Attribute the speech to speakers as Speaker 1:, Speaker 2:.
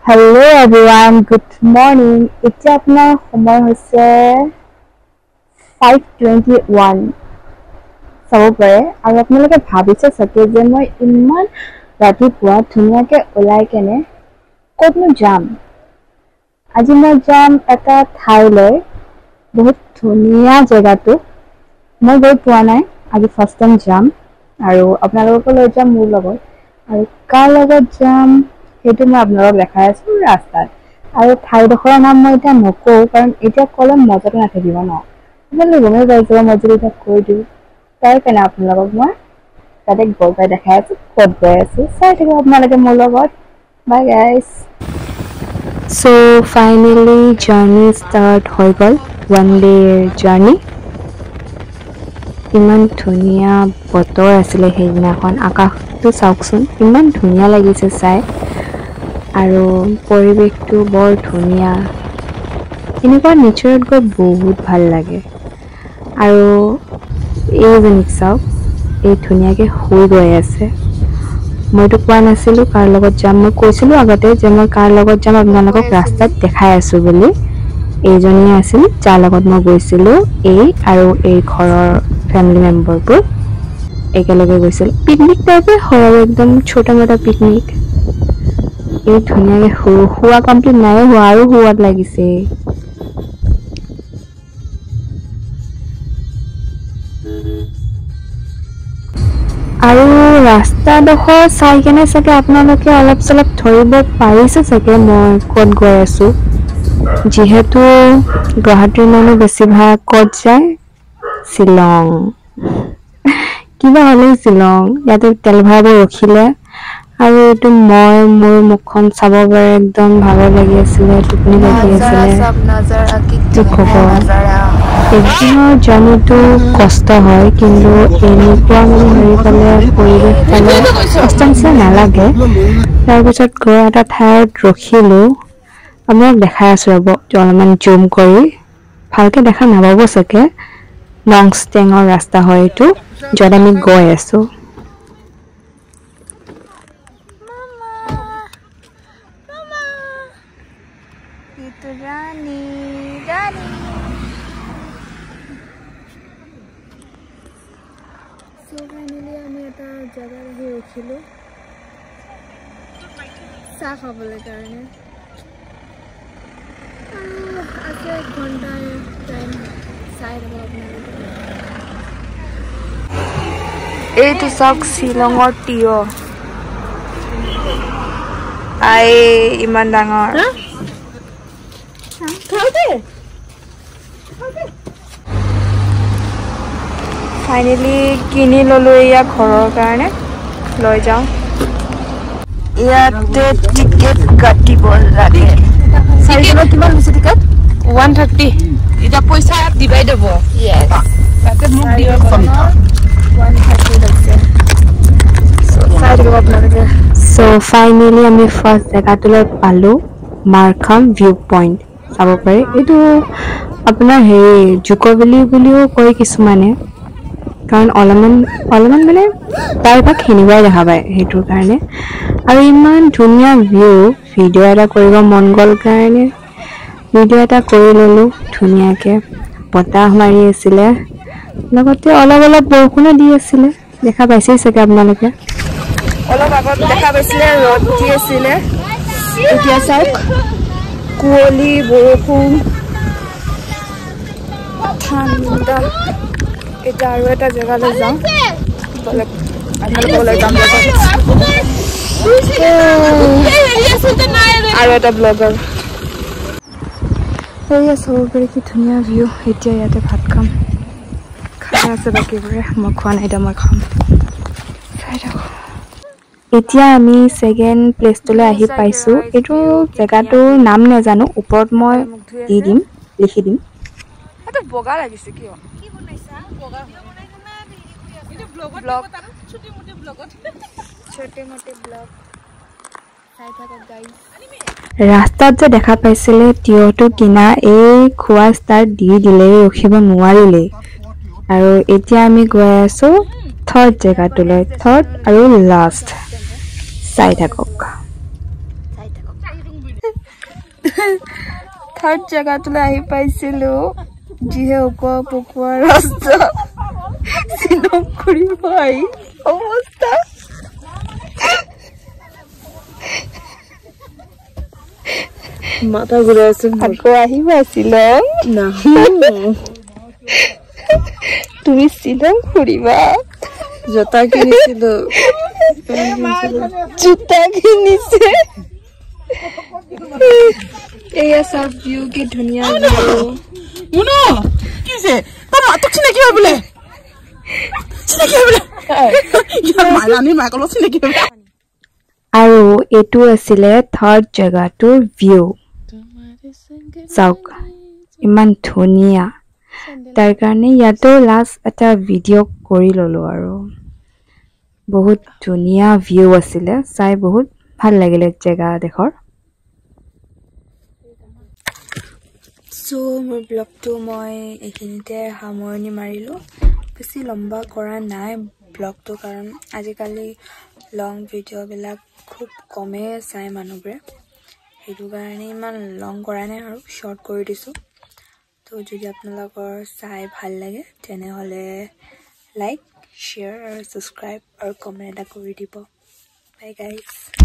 Speaker 1: Hello everyone, good morning. এতিয়া আপোনাৰ সময় হৈছে 5:21 চাব পাৰে আৰু আপোনালোকে ভাবিছে চাগে যে মই ইমান ৰাতিপুৱা ধুনীয়াকৈ ওলাই কেনে ক'তনো যাম। আজি মই যাম এটা ঠাইলৈ, বহুত ধুনীয়া জেগাটো মই গৈ পোৱা নাই, আজি ফাৰ্ষ্ট টাইম যাম আৰু আপোনালোককো লৈ যাম মোৰ লগত আৰু কাৰ লগত যাম সেইটো মই আপোনালোকক দেখাই আছো ৰাস্তাত আৰু ঠাইডোখৰৰ নাম মই এতিয়া নকওঁ কাৰণ এতিয়া ক'লে মজাটো নাথাকিব ন। আপোনালোকে গমেই পাইছে মই যদি এতিয়া কৈ দিওঁ তাৰ কাৰণে আপোনালোকক মই তাতে গৈ পাই দেখাই আছো ক'ত গৈ আছো, চাই থাকিব আপোনালোকে মোৰ লগত। Bye guys. So' finally journey start হৈ গ'ল, ওৱান ডে'ৰ জাৰ্ণি। ইমান ধুনীয়া বতৰ আছিলে সেইদিনাখন, আকাশটো চাওকচোন ইমান ধুনীয়া লাগিছে চাই আৰু পৰিৱেশটো বৰ ধুনীয়া। এনেকুৱা নেচাৰত গৈ বহুত ভাল লাগে আৰু এইজনীক চাওক, এই ধুনীয়াকৈ শুই গৈ আছে। মইতো কোৱা নাছিলোঁ কাৰ লগত যাম, মই কৈছিলোঁ আগতে যে মই কাৰ লগত যাম আপোনালোকক ৰাস্তাত দেখাই আছোঁ বুলি। এইজনীয়ে আছিল যাৰ লগত মই গৈছিলোঁ, এই আৰু এই ঘৰৰ ফেমিলি মেম্বাৰবোৰ একেলগে গৈছিল। পিকনিক টাইপে হয় আৰু একদম ছোটা মোটা পিকনিক। এই ধুনীয়াকৈ শোৱা কমপ্লিট নাই হোৱা আৰু শোৱাত লাগিছে। আৰু ৰাস্তাডোখৰ চাই কেনে চাগে আপোনালোকে অলপ চলপ ধৰিব পাৰিছে চাগে মই ক'ত গৈ আছোঁ। যিহেতু গুৱাহাটীৰ মানুহ বেছিভাগ ক'ত যায়, শ্বিলং। কিবা হ'লেও শ্বিলং, ইয়াতে তেল ভৰাব ৰখিলে আৰু এইটো মই মোৰ মুখখন চাব পাৰে একদম ভাগৰ লাগি আছিলে, টোপনি লাগি আছিলে। কি ক'ব, একদিনৰ জাৰ্ণিটো কষ্ট হয় কিন্তু এনেকুৱা মানে হেৰি পালে পৰিৱেশ পালে কষ্ট নিচিনা নালাগে। তাৰপিছত গৈ এটা ঠাইত ৰখিলোঁ, আপোনাক দেখাই আছোঁ ৰ'ব অলপমান জুম কৰি, ভালকৈ দেখা নাপাব চাগে। নংষ্টেঙৰ ৰাস্তা হয় এইটো, য'ত আমি গৈ আছোঁ। ফাইনেলি আমি এটা জেগাত আহি ৰখিলোঁ চাহ খাবলৈ কাৰণে। আছে 1 ঘণ্টাৰ টাইম, চাই থাকক আপোনালোকে। এইটো চাওক শ্বিলঙৰ টিয়, ইমান ডাঙৰ। ফাইনেলি কিনি ল'লোঁ এয়া ঘৰৰ কাৰণে, লৈ যাওঁ। ইয়াতে টিকেট কাটিব লাগে। চাৰিজনৰ কিমান হৈছে টিকেট? 130। এতিয়া পইচা দিবাই দিব। তাতে মোক দিব 130 লৈছে। চাই দিব আপোনালোকে। চ' ফাইনেলি আমি ফাৰ্ষ্ট জেগাটোলৈ পালোঁ, মাৰখাম ভিউ পইণ্ট। চাব পাৰি এইটো আপোনাৰ হেৰি জুক' ভেলি বুলিও কয় কিছুমানে, কাৰণ অলপমান মানে প্ৰায়ভাগ সেনেকুৱাই দেখা পায় সেইটোৰ কাৰণে। আৰু ইমান ধুনীয়া ভিউ, ভিডিঅ' এটা কৰিব মন গ'ল কাৰণে ভিডিঅ' এটা কৰি ল'লোঁ ধুনীয়াকৈ। বতাহ মাৰি আছিলে, লগতে অলপ বৰষুণো দি আছিলে, দেখা পাইছেই চাগে আপোনালোকে। অলপ আগত দেখা পাইছিলে ৰ'দ দি আছিলে, এতিয়া চাওক কুঁৱলী, বৰষুণ, ঠাণ্ডা। এতিয়া আৰু এটা জেগালৈ যাওঁ, আপোনালোকলৈ যাম আৰু এটা ব্লগাৰ। এয়া চাব পাৰি কি ধুনীয়া ভিউ। এতিয়া ইয়াতে ভাত খাম, খাই আছে বাকীবোৰে, মই খোৱা নাই, এতিয়া মই খাম। চাই থাকোঁ। এতিয়া আমি ছেকেণ্ড প্লেচটোলৈ আহি পাইছোঁ। এইটো জেগাটোৰ নাম নাজানো, ওপৰত মই দি দিম, লিখি দিম। এইটো বগা লাগিছে কিয়? ৰাস্তাত যে দেখা পাইছিলে তিয়হটো কিনা, এই খোৱা ষ্টাৰ্ট দি দিলে, ৰখিব নোৱাৰিলেই। আৰু এতিয়া আমি গৈ আছোঁ থাৰ্ড জেগাটোলৈ, থাৰ্ড আৰু লাষ্ট। চাই থাকক। থাৰ্ড জেগাটোলৈ আহি পাইছিলো যিহে পকোৱা ৰাস্তা শ্বিলং ঘূৰিব আহি অৱস্থা মাথা ঘূৰাই আছে আকৌ আহিবা শ্বিলং তুমি শ্বিলং ঘূৰিবা জোতা কিনিছিলো জোতা কিনিছে এয়া সব ভিউ কি ধুনীয়া ভিউ
Speaker 2: মুনো কিছে তোৰ মাতক চিনাকি হয় বোলে ইয়াৰ মাৰানি মাকল চিনাকি হয়
Speaker 1: আৰু এটো আছিলে থাৰ্ড জেগাটোৰ ভিউ চাওক ইমান ধুনীয়া তাৰ কাৰণে ইয়াতো লাষ্ট এটা ভিডিঅ' কৰি ললো আৰু বহুত ধুনীয়া ভিউ আছিলে চাই বহুত ভাল লাগিলে জেগা দেখৰ সো মোৰ ব্লগটো মই এইখিনিতে সামৰণি মাৰিলো বেছি লম্বা কৰা নাই ব্লগটো কাৰণ আজিকালি লং ভিডিঅ'বিলাক খুব কমে চাই মানুহবোৰে সেইটো কাৰণে ইমান লং কৰা নাই আৰু শৰ্ট কৰি দিছো তো যদি আপোনালোকৰ চাই ভাল লাগে তেনেহ'লে লাইক শ্বেয়াৰ আৰু ছাবস্ক্ৰাইব আৰু কমেণ্ট এটা কৰি দিব বাই গাইজ